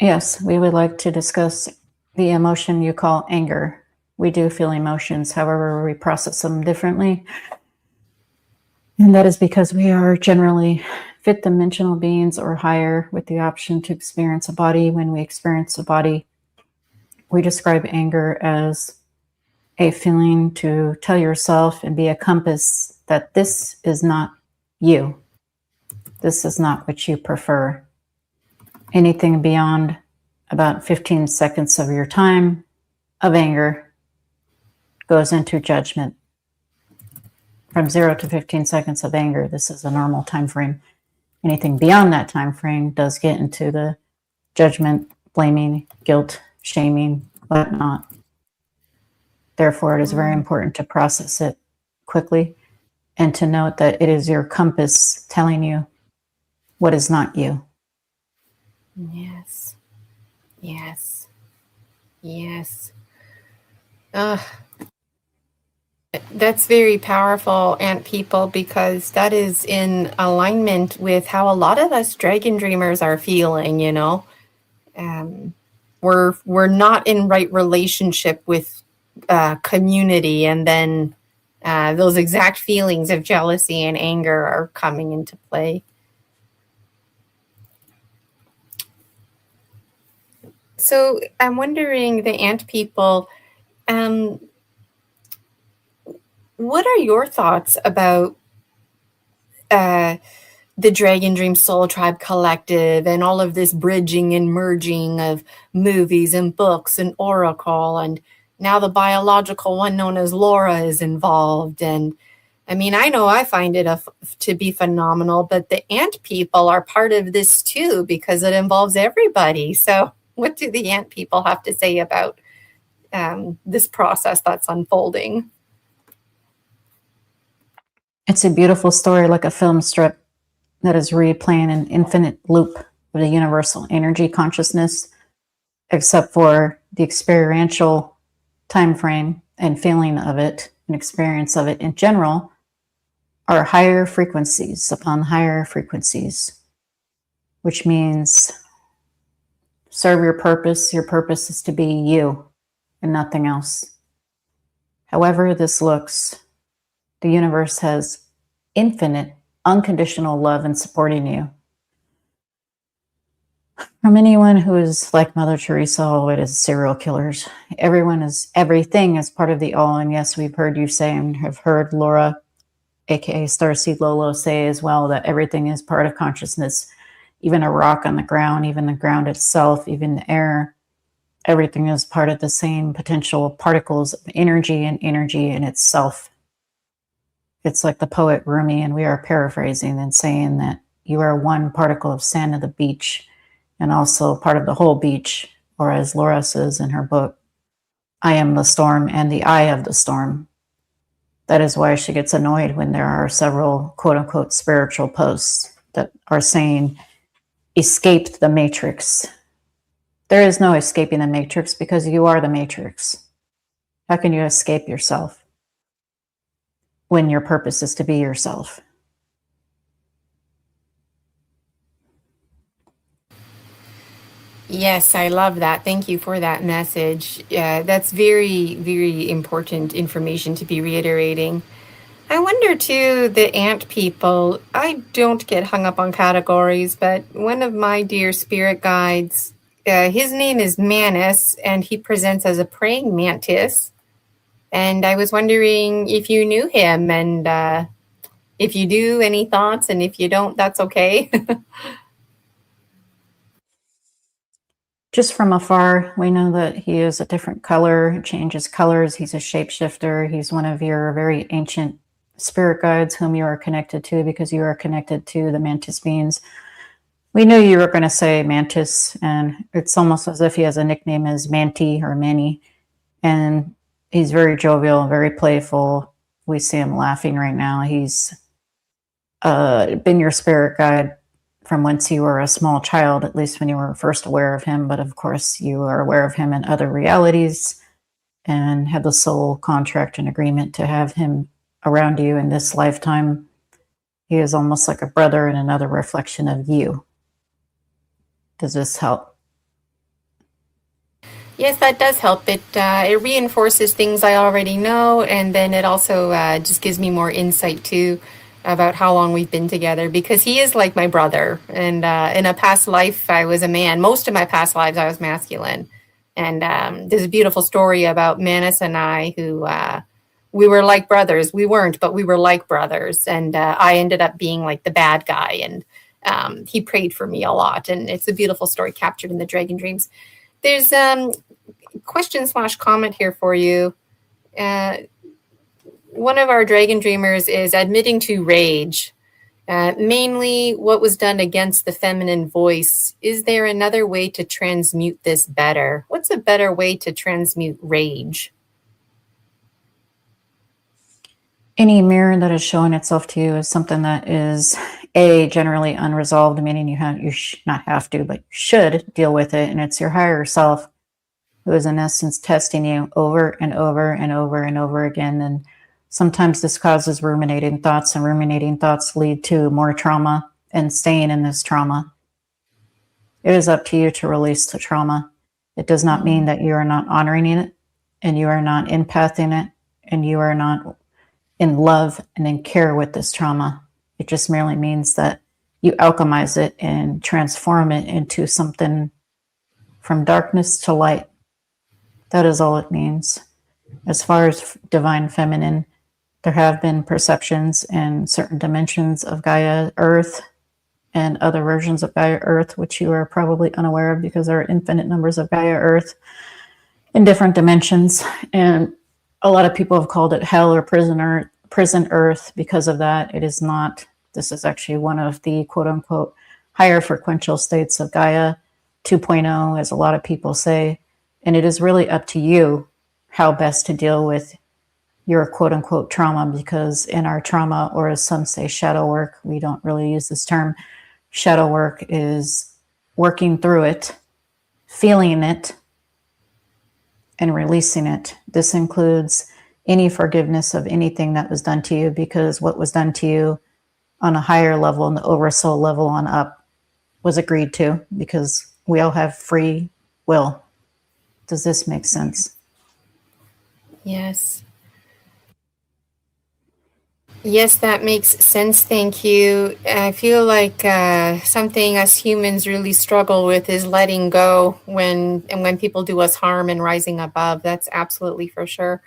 Yes, we would like to discuss the emotion you call anger. We do feel emotions, however, we process them differently. And that is because we are generally fifth dimensional beings or higher with the option to experience a body. When we experience a body, we describe anger as a feeling to tell yourself and be a compass that this is not you. This is not what you prefer. Anything beyond about 15 seconds of your time of anger goes into judgment. From 0 to 15 seconds of anger, this is a normal time frame. Anything beyond that time frame does get into the judgment, blaming, guilt, shaming, whatnot. Therefore, it is very important to process it quickly and to note that it is your compass telling you what is not you. Yes. Yes. Yes. That's very powerful, ant people, because that is in alignment with how a lot of us dragon dreamers are feeling, you know. We're not in right relationship with community, and then those exact feelings of jealousy and anger are coming into play. So I'm wondering, the ant people, what are your thoughts about the Dragon Dream Soul Tribe Collective and all of this bridging and merging of movies and books and Oracle, and now the biological one known as Laura is involved? And I mean, I know I find it to be phenomenal, but the ant people are part of this too because it involves everybody. So what do the ant people have to say about this process that's unfolding? It's a beautiful story, like a film strip that is replaying an infinite loop of the universal energy consciousness, except for the experiential time frame and feeling of it and experience of it in general are higher frequencies upon higher frequencies, which means serve your purpose. Your purpose is to be you and nothing else. However this looks, the universe has infinite, unconditional love and supporting you. From anyone who is like Mother Teresa all the way to serial killers, everything is part of the all. And yes, we've heard you say, and have heard Laura, aka Starseed Lolo, say as well, that everything is part of consciousness. Even a rock on the ground, even the ground itself, even the air, everything is part of the same potential particles of energy and energy in itself. It's like the poet Rumi, and we are paraphrasing and saying that you are one particle of sand of the beach and also part of the whole beach, or as Laura says in her book, I am the storm and the eye of the storm. That is why she gets annoyed when there are several quote-unquote spiritual posts that are saying, escape the matrix. There is no escaping the matrix because you are the matrix. How can you escape yourself when your purpose is to be yourself? Yes, I love that. Thank you for that message. That's very, very important information to be reiterating. I wonder too, the ant people, I don't get hung up on categories, but one of my dear spirit guides, his name is Manus, and he presents as a praying mantis. And I was wondering if you knew him, and if you do, any thoughts, and if you don't, that's okay. Just from afar, we know that he is a different color, changes colors. He's a shapeshifter. He's one of your very ancient spirit guides whom you are connected to because you are connected to the mantis beings. We knew you were going to say mantis, and it's almost as if he has a nickname as Manti or Manny. And he's very jovial, very playful. We see him laughing right now. He's been your spirit guide from whence you were a small child, at least when you were first aware of him. But of course, you are aware of him in other realities and have the soul contract and agreement to have him around you in this lifetime. He is almost like a brother and another reflection of you. Does this help? Yes, that does help. It reinforces things I already know, and then it also just gives me more insight too about how long we've been together, because he is like my brother. And in a past life, I was a man. Most of my past lives, I was masculine. And there's a beautiful story about Manus and I, who we were like brothers. We weren't, but we were like brothers. And I ended up being like the bad guy. And he prayed for me a lot. And it's a beautiful story captured in the Dragon Dreams. There's question/comment here for you. One of our Dragon Dreamers is admitting to rage, mainly what was done against the feminine voice. Is there another way to transmute this better? What's a better way to transmute rage? Any mirror that is showing itself to you is something that is generally unresolved, meaning you not have to, but should deal with it. And it's your higher self who is in essence testing you over and over and over and over again. And sometimes this causes ruminating thoughts, and ruminating thoughts lead to more trauma and staying in this trauma. It is up to you to release the trauma. It does not mean that you are not honoring it, and you are not empathing it, and you are not in love and in care with this trauma. It just merely means that you alchemize it and transform it into something from darkness to light. That is all it means. As far as divine feminine, there have been perceptions in certain dimensions of Gaia Earth and other versions of Gaia Earth, which you are probably unaware of because there are infinite numbers of Gaia Earth in different dimensions. And a lot of people have called it hell or prison Earth because of that. It is not. This is actually one of the quote unquote higher frequential states of Gaia 2.0, as a lot of people say. And it is really up to you how best to deal with your quote unquote trauma, because in our trauma, or as some say, shadow work, we don't really use this term. Shadow work is working through it, feeling it, and releasing it. This includes any forgiveness of anything that was done to you, because what was done to you on a higher level, in the oversoul level on up, was agreed to, because we all have free will. Does this make sense? Yes. Yes, that makes sense. Thank you. I feel like something us humans really struggle with is letting go when people do us harm and rising above. That's absolutely for sure.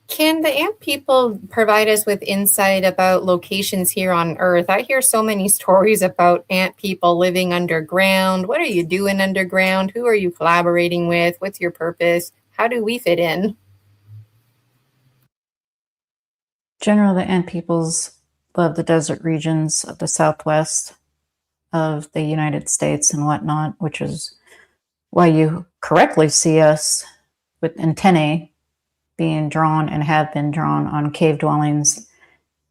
Can the ant people provide us with insight about locations here on Earth? I hear so many stories about ant people living underground. What are you doing underground? Who are you collaborating with? What's your purpose? How do we fit in? Generally, the ant peoples love the desert regions of the southwest of the United States and whatnot, which is why you correctly see us with antennae being drawn and have been drawn on cave dwellings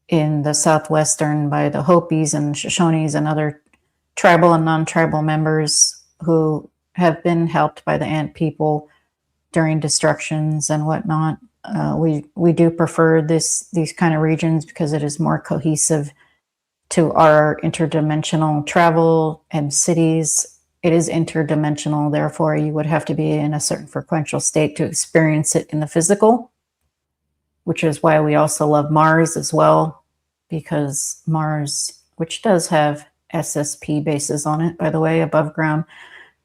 in the southwestern by the Hopis and Shoshones and other tribal and non-tribal members who have been helped by the ant people during destructions and whatnot. We do prefer these kind of regions because it is more cohesive to our interdimensional travel and cities. It is interdimensional, therefore you would have to be in a certain frequential state to experience it in the physical, which is why we also love Mars as well, because Mars, which does have SSP bases on it, by the way, above ground,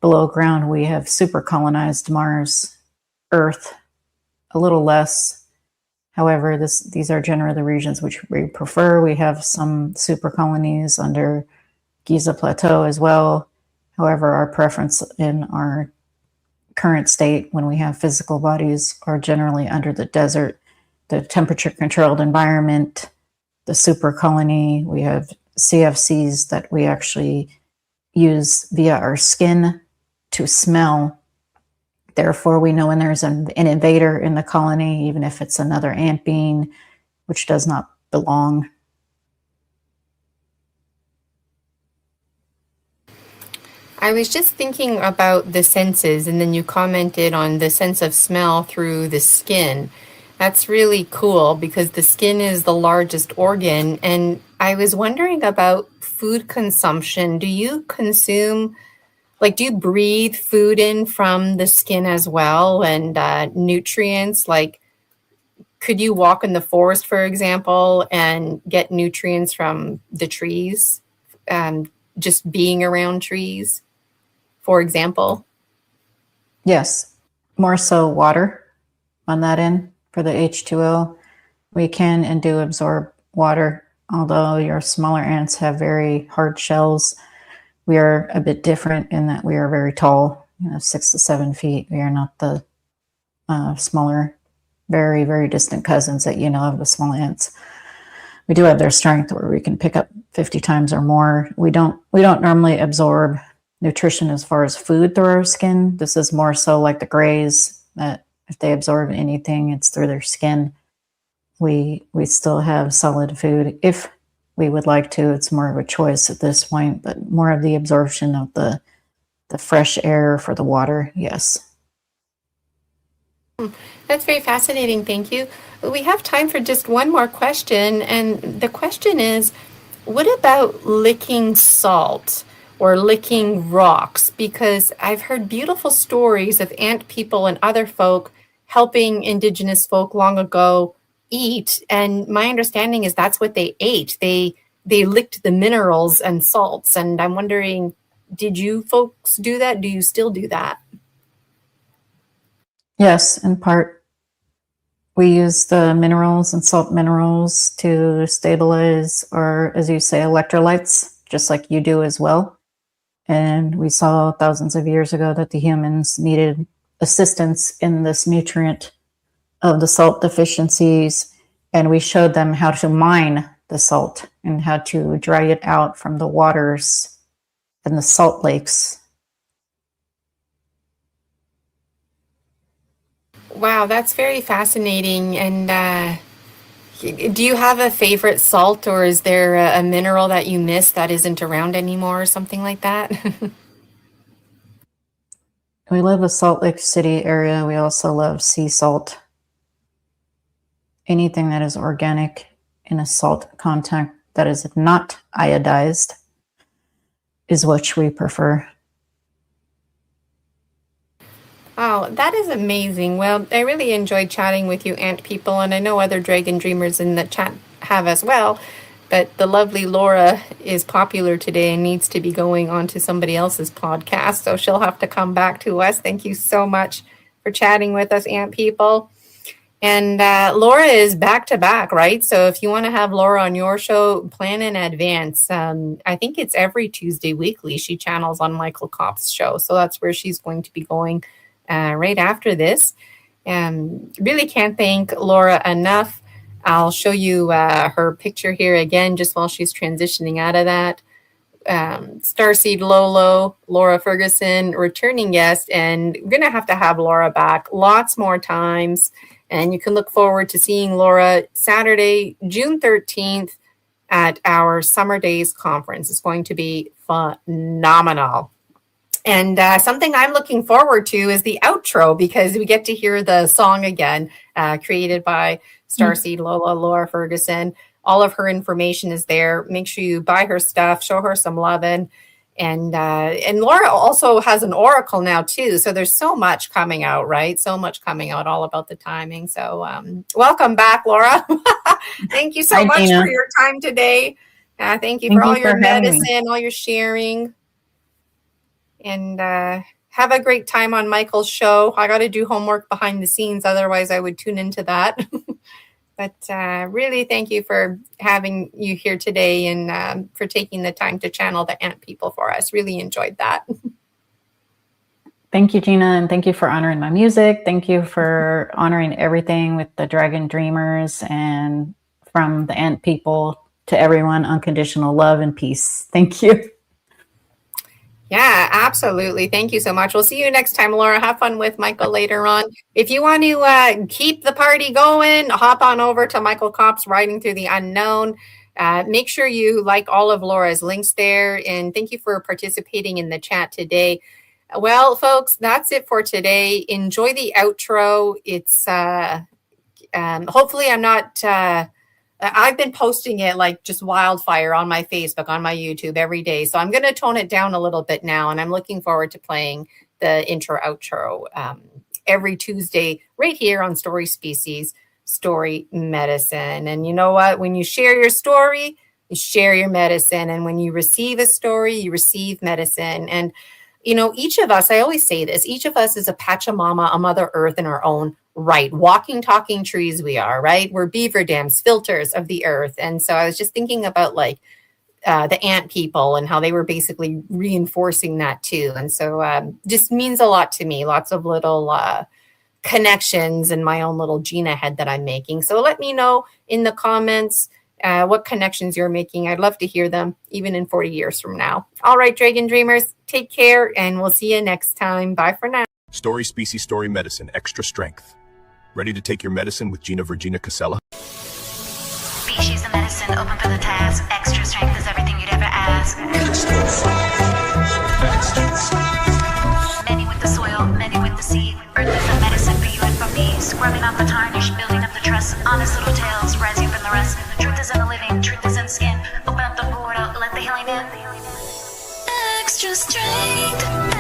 below ground, we have super colonized Mars, Earth, a little less. However, these are generally the regions which we prefer. We have some super colonies under Giza Plateau as well. However, our preference in our current state, when we have physical bodies, are generally under the desert, the temperature-controlled environment, the super colony. We have CFCs that we actually use via our skin to smell. Therefore, we know when there's an invader in the colony, even if it's another ant being, which does not belong. I was just thinking about the senses, and then you commented on the sense of smell through the skin. That's really cool because the skin is the largest organ. And I was wondering about food consumption. Do you consume, like, do you breathe food in from the skin as well, and nutrients? Like, could you walk in the forest, for example, and get nutrients from the trees, just being around trees, for example? Yes, more so water on that end for the H2O. We can and do absorb water, although your smaller ants have very hard shells. We are a bit different in that we are very tall, 6 to 7 feet. We are not the smaller, very, very distant cousins that you know of the small ants. We do have their strength where we can pick up 50 times or more. We don't normally absorb nutrition as far as food through our skin. This is more so like the grays, that if they absorb anything, it's through their skin. We still have solid food if we would like to. It's more of a choice at this point, but more of the absorption of the fresh air for the water, yes. That's very fascinating. Thank you. We have time for just one more question. And the question is, what about licking salt or licking rocks? Because I've heard beautiful stories of ant people and other folk helping indigenous folk long ago eat. And my understanding is that's what they ate. They licked the minerals and salts. And I'm wondering, did you folks do that? Do you still do that? Yes, in part. We use the minerals and salt minerals to stabilize, or as you say, electrolytes, just like you do as well. And we saw thousands of years ago that the humans needed assistance in this nutrient of the salt deficiencies. And we showed them how to mine the salt and how to dry it out from the waters and the salt lakes. Wow, that's very fascinating. And do you have a favorite salt, or is there a mineral that you miss that isn't around anymore, or something like that? We live in Salt Lake City area. We also love sea salt. Anything that is organic in a salt content that is not iodized is what we prefer. Oh, that is amazing. Well, I really enjoyed chatting with you, Ant People, and I know other Dragon Dreamers in the chat have as well. But the lovely Laura is popular today and needs to be going on to somebody else's podcast, so she'll have to come back to us. Thank you so much for chatting with us, Ant People. And Laura is back to back, right? So if you want to have Laura on your show, plan in advance. I think it's every Tuesday weekly. She channels on Michael Kopp's show, so that's where she's going to be going right after this. Really can't thank Laura enough. I'll show you her picture here again just while she's transitioning out of that. Starseed Lolo, Laura Ferguson, returning guest, and we're going to have Laura back lots more times. And you can look forward to seeing Laura Saturday, June 13th at our Summer Days conference. It's going to be phenomenal. And something I'm looking forward to is the outro, because we get to hear the song again, created by Starseed Lola, Laura Ferguson. All of her information is there. Make sure you buy her stuff, show her some loving. And Laura also has an oracle now too. So there's so much coming out, right? So much coming out, all about the timing. So welcome back, Laura. Thank you so Hi, much Gina. for your time today. Thank you for all your medicine, all your sharing. And have a great time on Michael's show. I got to do homework behind the scenes. Otherwise, I would tune into that. But really, thank you for having you here today and for taking the time to channel the Ant People for us. Really enjoyed that. Thank you, Gina, and thank you for honoring my music. Thank you for honoring everything with the Dragon Dreamers, and from the Ant People to everyone, unconditional love and peace. Thank you. Yeah, absolutely. Thank you so much. We'll see you next time, Laura. Have fun with Michael later on. If you want to keep the party going, hop on over to Michael Kopp's Riding Through the Unknown. Make sure you like all of Laura's links there. And thank you for participating in the chat today. Well, folks, that's it for today. Enjoy the outro. It's hopefully I'm not... I've been posting it like just wildfire on my Facebook, on my YouTube every day. So I'm going to tone it down a little bit now. And I'm looking forward to playing the intro outro every Tuesday right here on Story Species, Story Medicine. And you know what? When you share your story, you share your medicine. And when you receive a story, you receive medicine. And, you know, each of us, I always say this, each of us is a Pachamama, a Mother Earth in our own right. Walking, talking trees we are, right? We're beaver dams, filters of the earth. And so I was just thinking about like the Ant People and how they were basically reinforcing that too. And so just means a lot to me. Lots of little connections in my own little Gina head that I'm making. So let me know in the comments what connections you're making. I'd love to hear them even in 40 years from now. All right, Dragon Dreamers, take care and we'll see you next time. Bye for now. Story Species, Story Medicine, Extra Strength. Ready to take your medicine with Gina Casella? Species of medicine, open for the task. Extra strength is everything you'd ever ask. Many with the soil, many with the seed. Earth is a medicine for you and for me. Scrubbing out the tarnish, building up the trust. Honest little tales, rising from the rest. Truth is in the living, truth is in skin. Open up the portal, let the healing in. Extra strength.